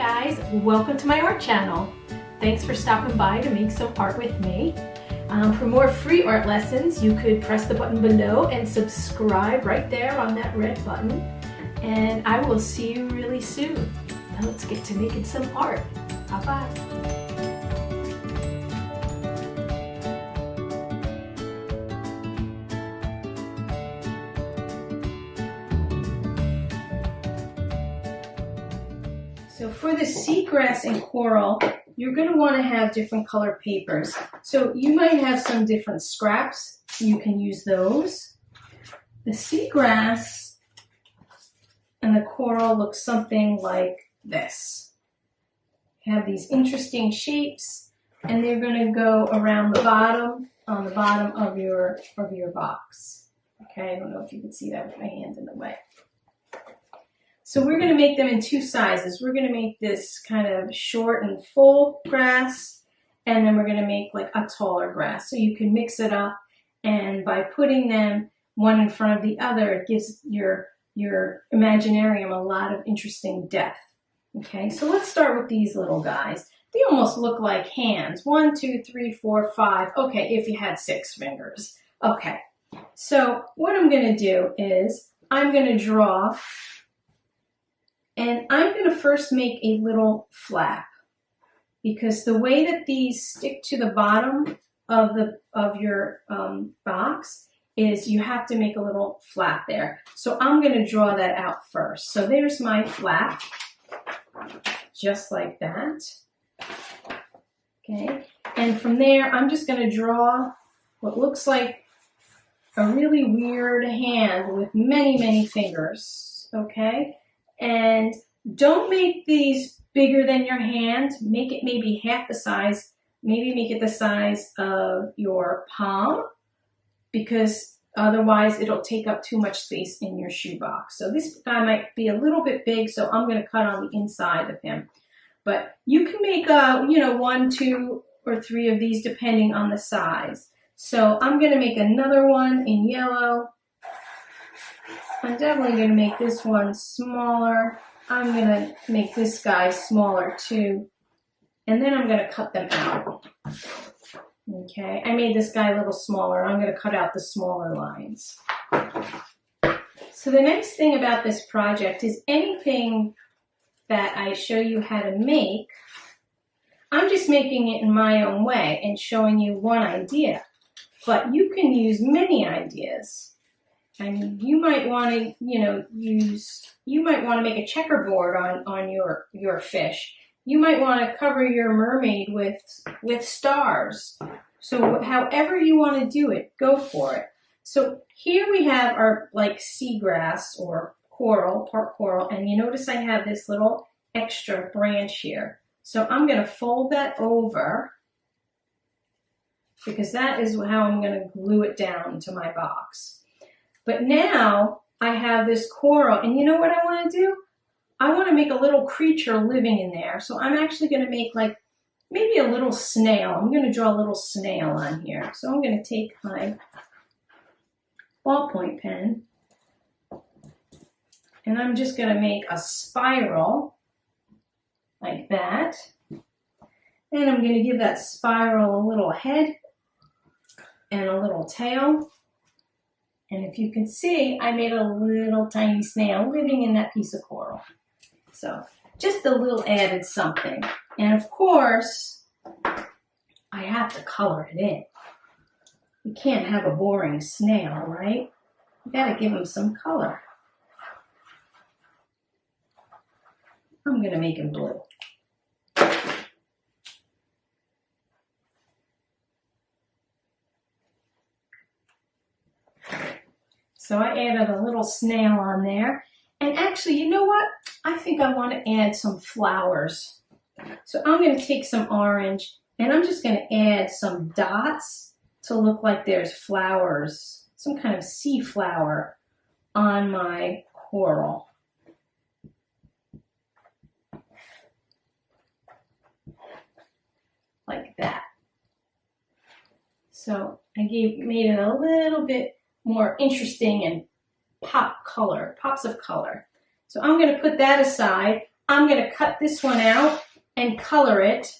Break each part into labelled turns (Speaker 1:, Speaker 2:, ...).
Speaker 1: guys, welcome to my art channel. Thanks for stopping by to make some art with me. For more free art lessons, you could press the button below and subscribe right there on that red button. And I will see you really soon. Now let's get to making some art. Bye-bye. So for the seagrass and coral, you're going to want to have different color papers. So you might have some different scraps. You can use those. The seagrass and the coral look something like this. You have these interesting shapes, and they're going to go around the bottom, on the bottom of your box. Okay, I don't know if you can see that with my hand in the way. So we're going to make them in two sizes. We're going to make this kind of short and full grass, and then we're going to make like a taller grass. So you can mix it up, and by putting them one in front of the other, it gives your Imaginarium a lot of interesting depth. Okay, so let's start with these little guys. They almost look like hands. 1, 2, 3, 4, 5. Okay, if you had 6 fingers. Okay, so what I'm going to do is I'm going to draw. And I'm going to first make a little flap, because the way that these stick to the bottom of your box is you have to make a little flap there. So I'm going to draw that out first. So there's my flap, just like that. Okay, and from there I'm just going to draw what looks like a really weird hand with many, many fingers. Okay. And don't make these bigger than your hand. Make it maybe half the size. Maybe make it the size of your palm, because otherwise it'll take up too much space in your shoebox. So this guy might be a little bit big, so I'm going to cut on the inside of him. But you can make 1, 2, or 3 of these depending on the size. So I'm going to make another one in yellow. I'm definitely going to make this one smaller. I'm going to make this guy smaller too. And then I'm going to cut them out. Okay, I made this guy a little smaller. I'm going to cut out the smaller lines. So the next thing about this project is anything that I show you how to make, I'm just making it in my own way and showing you one idea. But you can use many ideas. I mean, you might want to, you might want to make a checkerboard on your fish. You might want to cover your mermaid with stars. So however you want to do it, go for it. So here we have our like seagrass or coral, part coral, and you notice I have this little extra branch here. So I'm going to fold that over, because that is how I'm going to glue it down to my box. But now I have this coral, and you know what I want to do? I want to make a little creature living in there. So I'm actually going to make like maybe a little snail. I'm going to draw a little snail on here. So I'm going to take my ballpoint pen, and I'm just going to make a spiral like that. And I'm going to give that spiral a little head and a little tail. And if you can see, I made a little tiny snail living in that piece of coral. So just a little added something. And of course, I have to color it in. You can't have a boring snail, right? You gotta give him some color. I'm gonna make him blue. So I added a little snail on there. And actually, you know what? I think I want to add some flowers. So I'm going to take some orange, and I'm just going to add some dots to look like there's flowers, some kind of sea flower on my coral. Like that. So I made it a little bit more interesting and pops of color. So I'm going to put that aside. I'm going to cut this one out and color it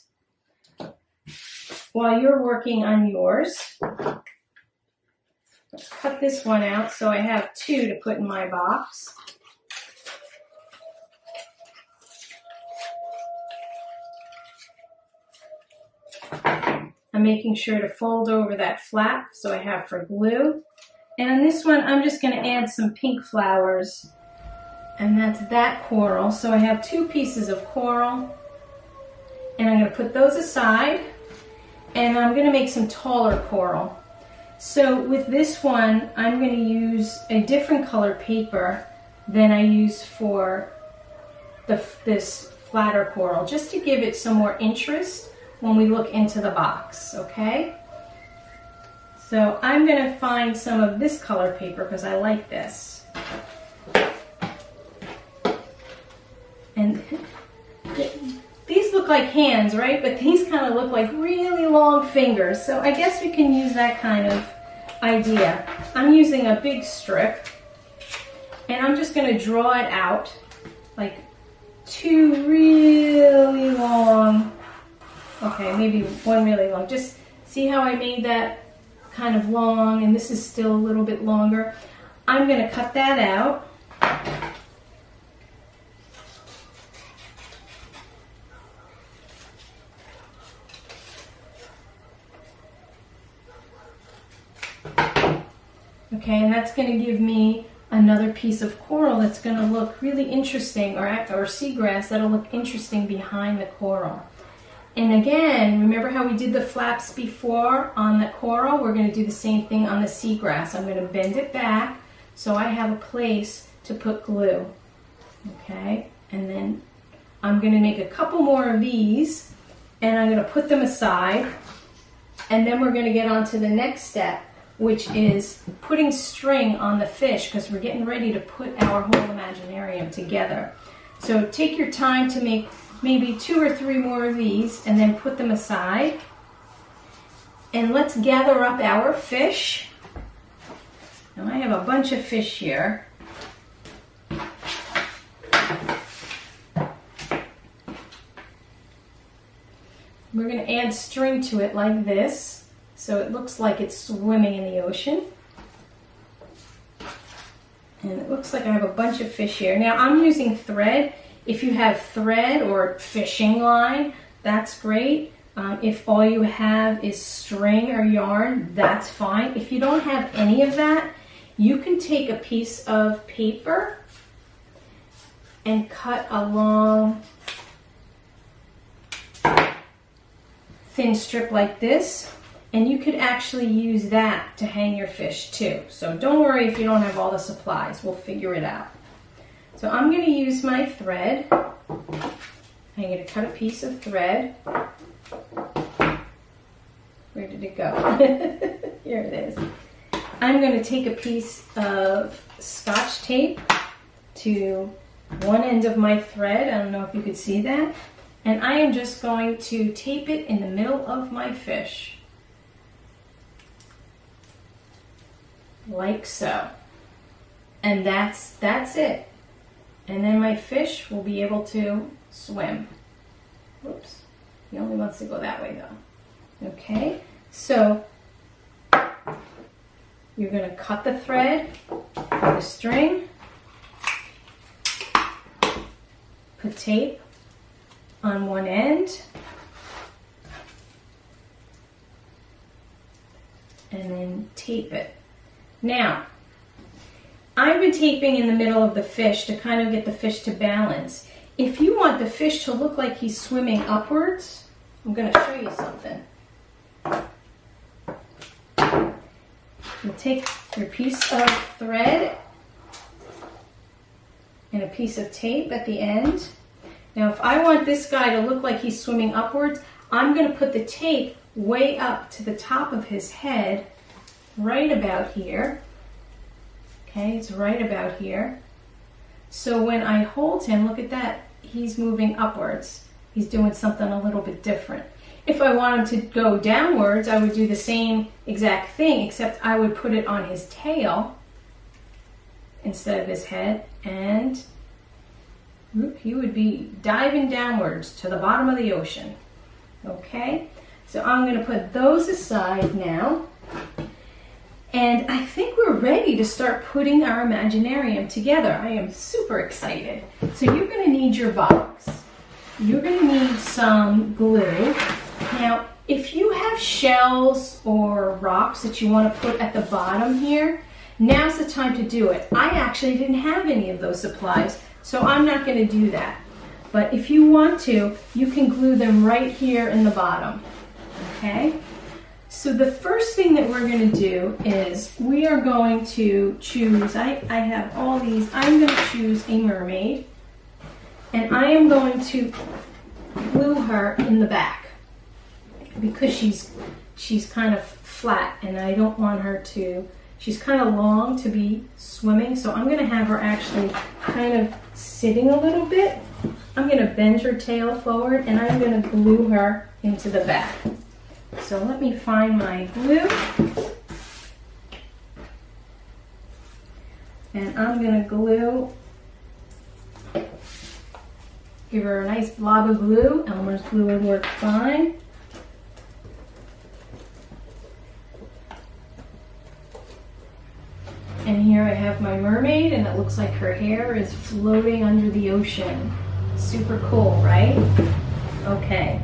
Speaker 1: while you're working on yours. Let's cut this one out so I have two to put in my box. I'm making sure to fold over that flap so I have for glue. And on this one, I'm just going to add some pink flowers. And that's that coral. So I have two pieces of coral. And I'm going to put those aside. And I'm going to make some taller coral. So with this one, I'm going to use a different color paper than I use for this flatter coral, just to give it some more interest when we look into the box, okay? So I'm going to find some of this color paper because I like this. And these look like hands, right? But these kind of look like really long fingers. So I guess we can use that kind of idea. I'm using a big strip and I'm just going to draw it out like two really long, okay, maybe one really long. Just see how I made that kind of long, and this is still a little bit longer. I'm going to cut that out. Okay, and that's going to give me another piece of coral that's going to look really interesting, or seagrass that'll look interesting behind the coral. And again, remember how we did the flaps before on the coral? We're going to do the same thing on the seagrass. I'm going to bend it back so I have a place to put glue. Okay, and then I'm going to make a couple more of these and I'm going to put them aside, and then we're going to get on to the next step, which is putting string on the fish, because we're getting ready to put our whole Imaginarium together. So take your time to make maybe 2 or 3 more of these and then put them aside. And let's gather up our fish. Now I have a bunch of fish here. We're going to add string to it like this, so it looks like it's swimming in the ocean. And it looks like I have a bunch of fish here. Now I'm using thread. If you have thread or fishing line, that's great. If all you have is string or yarn, that's fine. If you don't have any of that, you can take a piece of paper and cut a long thin strip like this, and you could actually use that to hang your fish too. So don't worry if you don't have all the supplies, we'll figure it out. So I'm going to use my thread. I'm going to cut a piece of thread. Where did it go? Here it is. I'm going to take a piece of Scotch tape to one end of my thread. I don't know if you could see that. And I am just going to tape it in the middle of my fish. Like so. And that's it. And then my fish will be able to swim. Whoops. He only wants to go that way though. Okay, so you're going to cut the thread for the string, put tape on one end, and then tape it. Now, I've been taping in the middle of the fish to kind of get the fish to balance. If you want the fish to look like he's swimming upwards, I'm going to show you something. You'll take your piece of thread and a piece of tape at the end. Now, if I want this guy to look like he's swimming upwards, I'm going to put the tape way up to the top of his head, right about here. Okay, it's right about here. So when I hold him, look at that, he's moving upwards. He's doing something a little bit different. If I want him to go downwards, I would do the same exact thing, except I would put it on his tail instead of his head, and he would be diving downwards to the bottom of the ocean. Okay, so I'm going to put those aside now. And I think we're ready to start putting our Imaginarium together. I am super excited. So you're going to need your box. You're going to need some glue. Now, if you have shells or rocks that you want to put at the bottom here, now's the time to do it. I actually didn't have any of those supplies, so I'm not going to do that. But if you want to, you can glue them right here in the bottom. Okay? So the first thing that we're going to do is we are going to choose, I have all these, I'm going to choose a mermaid, and I am going to glue her in the back because she's kind of flat and I don't want her to, she's kind of long to be swimming, so I'm going to have her actually kind of sitting a little bit. I'm going to bend her tail forward and I'm going to glue her into the back. So let me find my glue, and I'm going to glue, give her a nice blob of glue. Elmer's glue would work fine. And here I have my mermaid, and it looks like her hair is floating under the ocean. Super cool, right? Okay.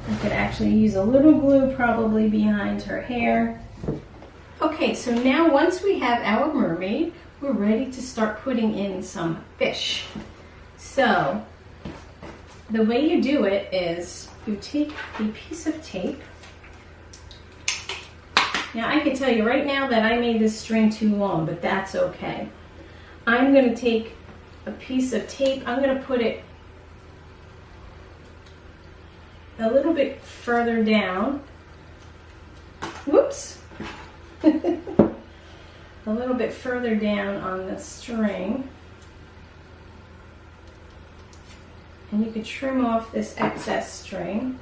Speaker 1: I could actually use a little glue probably behind her hair. Okay, so now once we have our mermaid, we're ready to start putting in some fish. So the way you do it is you take a piece of tape. Now I can tell you right now that I made this string too long, but that's okay. I'm going to take a piece of tape, I'm going to put it a little bit further down. Whoops. A little bit further down on the string. And you could trim off this excess string.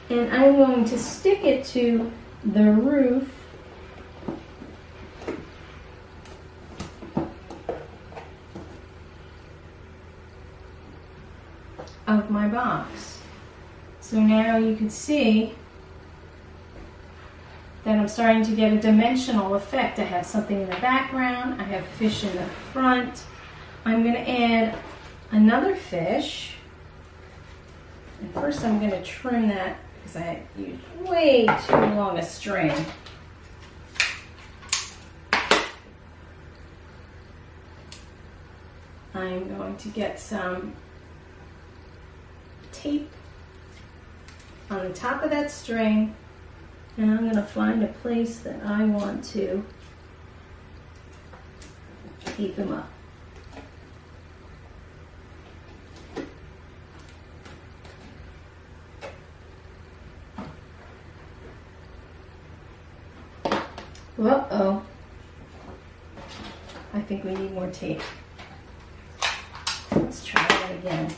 Speaker 1: And I'm going to stick it to the roof of my box. So now you can see that I'm starting to get a dimensional effect. I have something in the background, I have fish in the front. I'm going to add another fish. And first I'm going to trim that because I used way too long a string. I'm going to get some tape on the top of that string, and I'm going to find a place that I want to tape them up. Uh-oh. I think we need more tape. Let's try that again.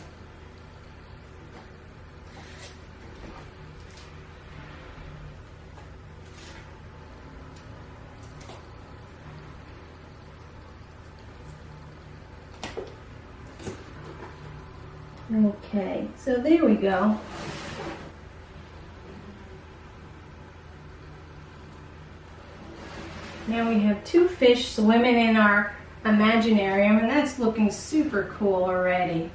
Speaker 1: Okay, so there we go. Now we have two fish swimming in our Imaginarium, and that's looking super cool already,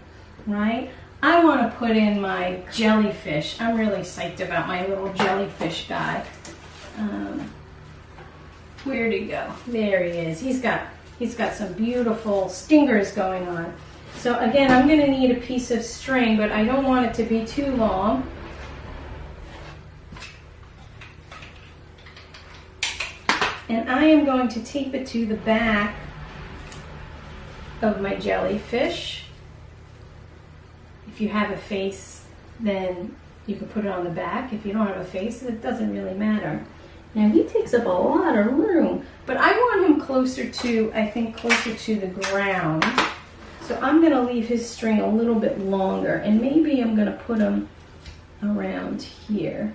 Speaker 1: right? I want to put in my jellyfish. I'm really psyched about my little jellyfish guy. Where'd he go? There he is. He's got some beautiful stingers going on. So again, I'm going to need a piece of string, but I don't want it to be too long. And I am going to tape it to the back of my jellyfish. If you have a face, then you can put it on the back. If you don't have a face, it doesn't really matter. Now he takes up a lot of room, but I want him closer to, I think, closer to the ground. So I'm going to leave his string a little bit longer, and maybe I'm going to put him around here.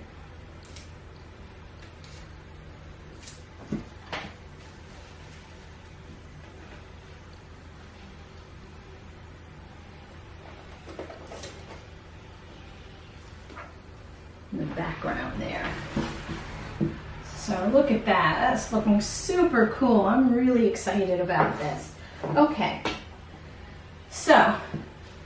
Speaker 1: in the background there. So look at that, that's looking super cool. I'm really excited about this. Okay, so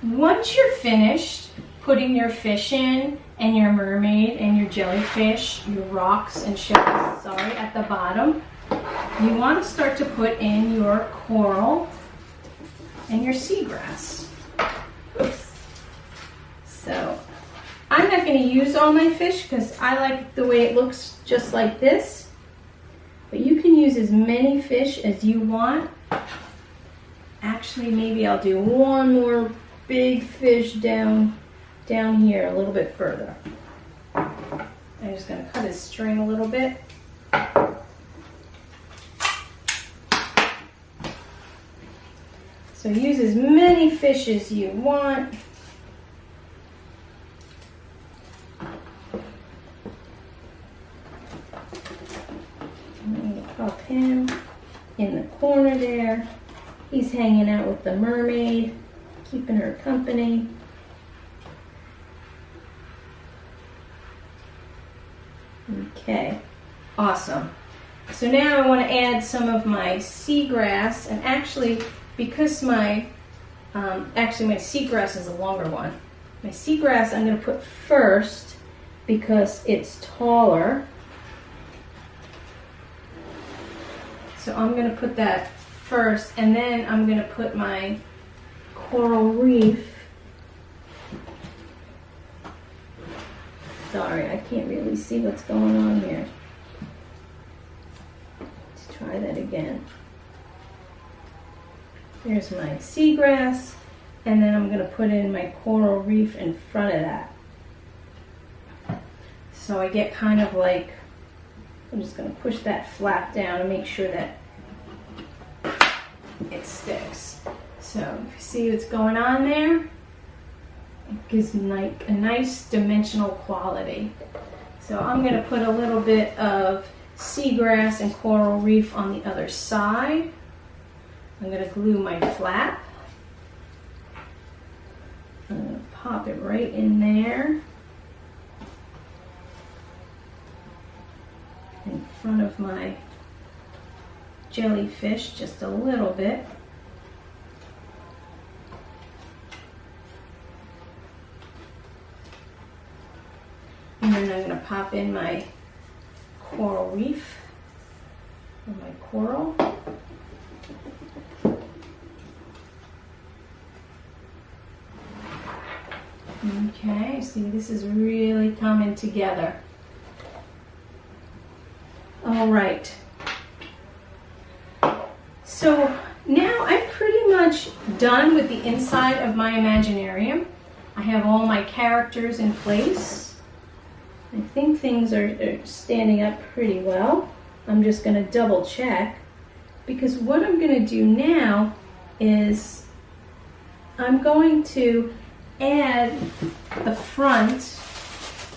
Speaker 1: once you're finished putting your fish in and your mermaid and your jellyfish, your rocks and shells, sorry, at the bottom, you want to start to put in your coral and your seagrass. Oops. So I'm not going to use all my fish because I like the way it looks just like this. But you can use as many fish as you want. Actually, maybe I'll do one more big fish down here a little bit further. I'm just going to cut his string a little bit. So use as many fish as you want. I'm going to pop him in the corner there. He's hanging out with the mermaid, keeping her company. Okay, awesome. So now I want to add some of my seagrass, and actually, because my seagrass is a longer one. My seagrass I'm going to put first because it's taller. So I'm going to put that first, and then I'm going to put my coral reef. Sorry, I can't really see what's going on here. Let's try that again. Here's my seagrass, and then I'm going to put in my coral reef in front of that. So I get kind of like, I'm just going to push that flap down and make sure that it sticks. So if you see what's going on there, it gives like a nice dimensional quality. So I'm going to put a little bit of seagrass and coral reef on the other side. I'm going to glue my flap. I'm going to pop it right in there in front of my jellyfish, just a little bit. And then I'm going to pop in my coral reef or my coral. Okay, see, this is really coming together. All right. So now I'm pretty much done with the inside of my Imaginarium. I have all my characters in place. I think things are standing up pretty well. I'm just going to double check, because what I'm going to do now is I'm going to add the front.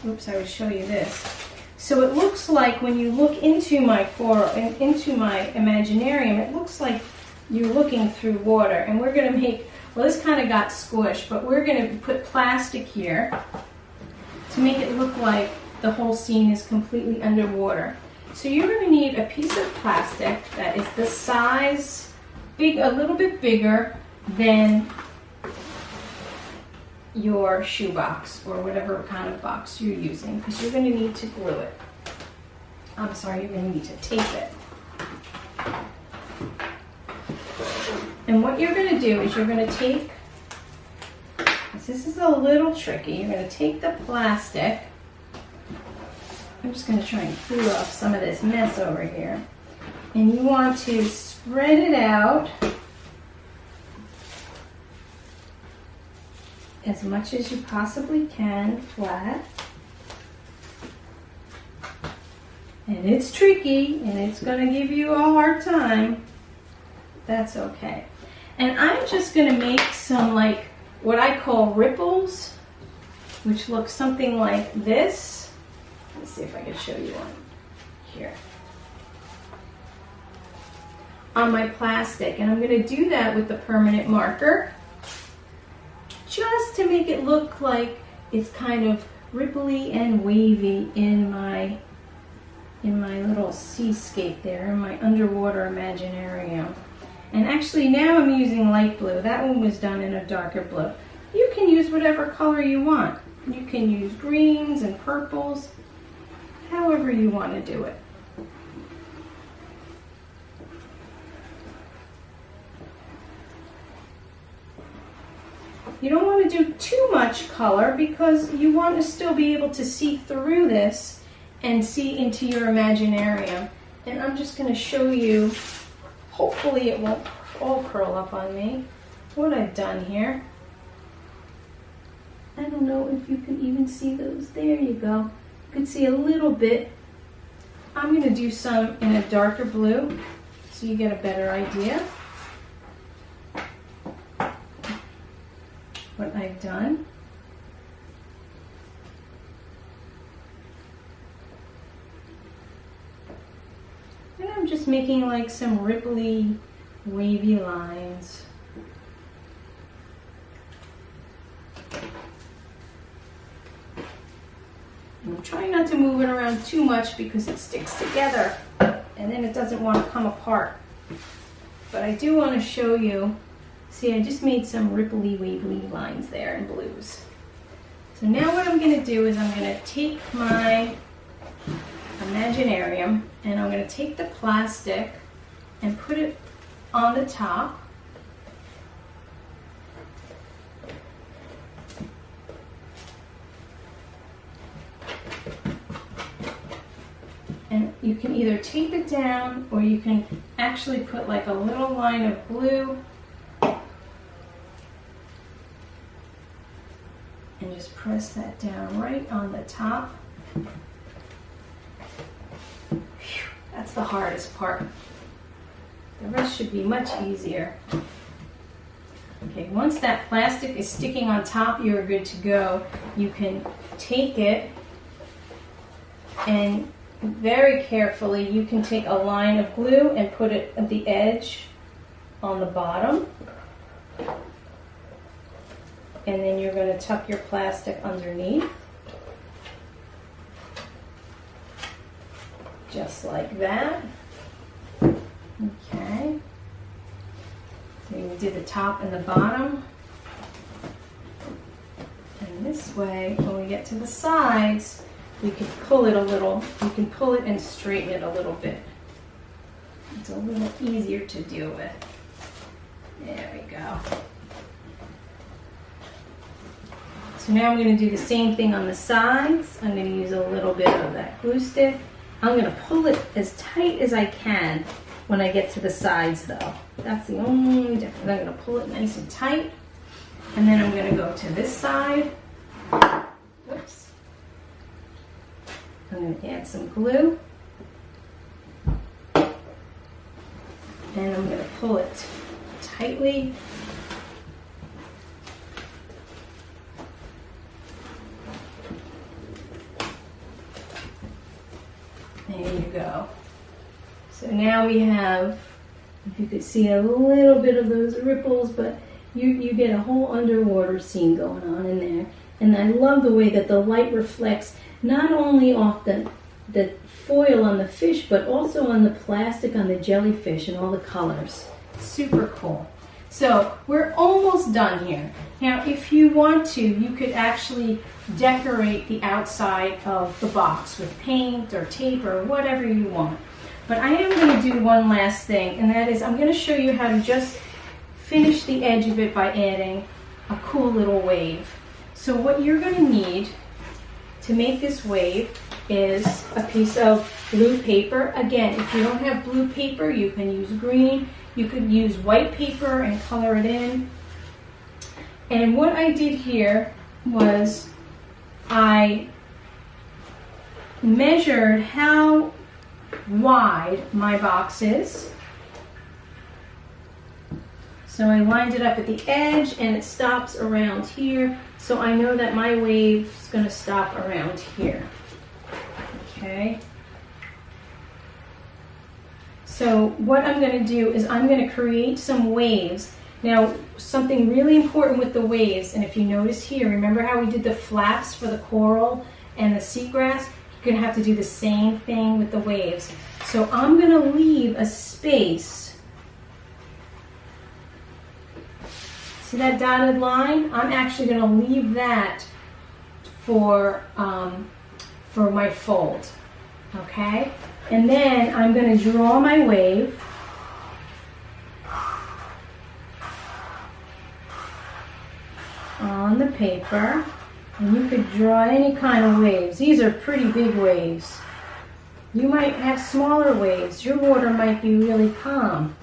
Speaker 1: Oops, I would show you this. So it looks like when you look into my coral and into my Imaginarium, it looks like you're looking through water. And we're going to make, well, this kind of got squished, but we're going to put plastic here to make it look like the whole scene is completely underwater. So you're going to need a piece of plastic that is the size, a little bit bigger than your shoebox or whatever kind of box you're using, because you're going to need to glue it. I'm sorry, you're going to need to tape it. And what you're going to do is you're going to take, this is a little tricky, you're going to take the plastic. I'm just going to try and clear off some of this mess over here. And you want to spread it out as much as you possibly can, flat. And it's tricky, and it's going to give you a hard time. That's okay. And I'm just going to make some, like, what I call ripples, which look something like this. Let's see if I can show you one here. On my plastic, and I'm going to do that with the permanent marker, just to make it look like it's kind of ripply and wavy in my little seascape there, in my underwater Imaginarium. And actually now I'm using light blue. That one was done in a darker blue. You can use whatever color you want. You can use greens and purples, however you want to do it. You don't want to do too much color because you want to still be able to see through this and see into your Imaginarium. And I'm just going to show you, hopefully it won't all curl up on me, what I've done here. I don't know if you can even see those. There you go. You can see a little bit. I'm going to do some in a darker blue so you get a better idea what I've done. And I'm just making like some ripply, wavy lines. I'm trying not to move it around too much because it sticks together and then it doesn't want to come apart. But I do want to show you, see, I just made some ripply, wavy lines there in blues. So now what I'm going to do is I'm going to take my Imaginarium and I'm going to take the plastic and put it on the top. And you can either tape it down or you can actually put like a little line of glue and just press that down right on the top. Whew, that's the hardest part. The rest should be much easier. Okay, once that plastic is sticking on top, you're good to go. You can take it and very carefully you can take a line of glue and put it at the edge on the bottom. And then you're going to tuck your plastic underneath. Just like that. Okay. So you do the top and the bottom. And this way, when we get to the sides, we can pull it a little. You can pull it and straighten it a little bit. It's a little easier to deal with. There we go. So now I'm going to do the same thing on the sides. I'm going to use a little bit of that glue stick. I'm going to pull it as tight as I can when I get to the sides though. That's the only difference. I'm going to pull it nice and tight. And then I'm going to go to this side. Whoops. I'm going to add some glue. And I'm going to pull it tightly. There you go. So now we have, if you could see a little bit of those ripples, but you get a whole underwater scene going on in there. And I love the way that the light reflects not only off the foil on the fish, but also on the plastic on the jellyfish and all the colors. Super cool. So we're almost done here. Now, if you want to, you could actually decorate the outside of the box with paint or tape or whatever you want. But I am going to do one last thing, and that is I'm going to show you how to just finish the edge of it by adding a cool little wave. So what you're going to need to make this wave is a piece of blue paper. Again, if you don't have blue paper, you can use green. You could use white paper and color it in. And what I did here was I measured how wide my box is. So I lined it up at the edge and it stops around here. So I know that my wave is going to stop around here. Okay. So what I'm going to do is I'm going to create some waves. Now, something really important with the waves, and if you notice here, remember how we did the flaps for the coral and the seagrass? You're going to have to do the same thing with the waves. So I'm going to leave a space. See that dotted line? I'm actually going to leave that for my fold. Okay? And then I'm going to draw my wave. On the paper, and you could draw any kind of waves. These are pretty big waves. You might have smaller waves. Your water might be really calm.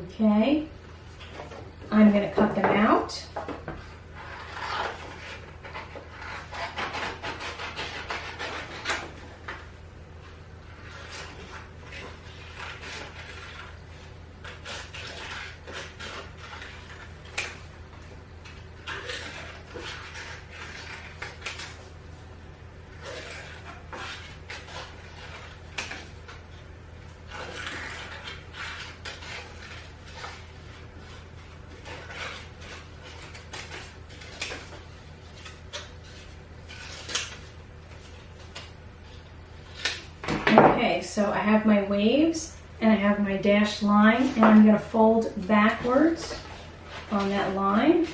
Speaker 1: Okay, I'm going to cut them out. Okay, so I have my waves and I have my dashed line, and I'm going to fold backwards on that line.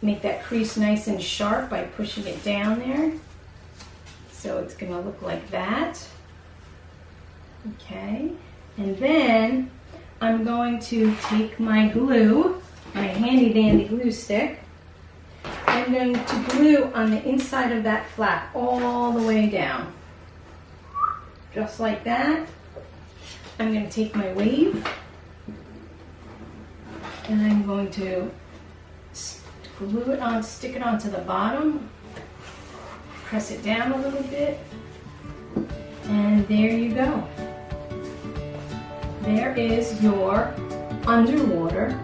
Speaker 1: Make that crease nice and sharp by pushing it down there. So it's going to look like that. Okay, and then I'm going to take my glue, my handy dandy glue stick. I'm going to glue on the inside of that flap all the way down. Just like that. I'm going to take my wave and I'm going to glue it on, stick it onto the bottom, press it down a little bit, and there you go. There is your underwater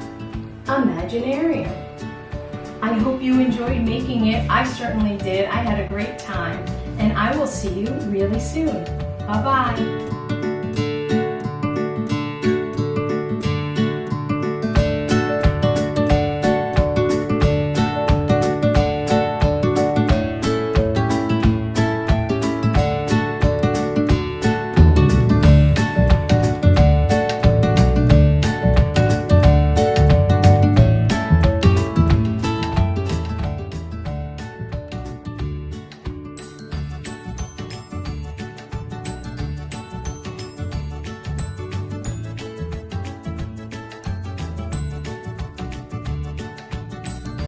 Speaker 1: Imaginarium. I hope you enjoyed making it. I certainly did. I had a great time. And I will see you really soon. Bye-bye.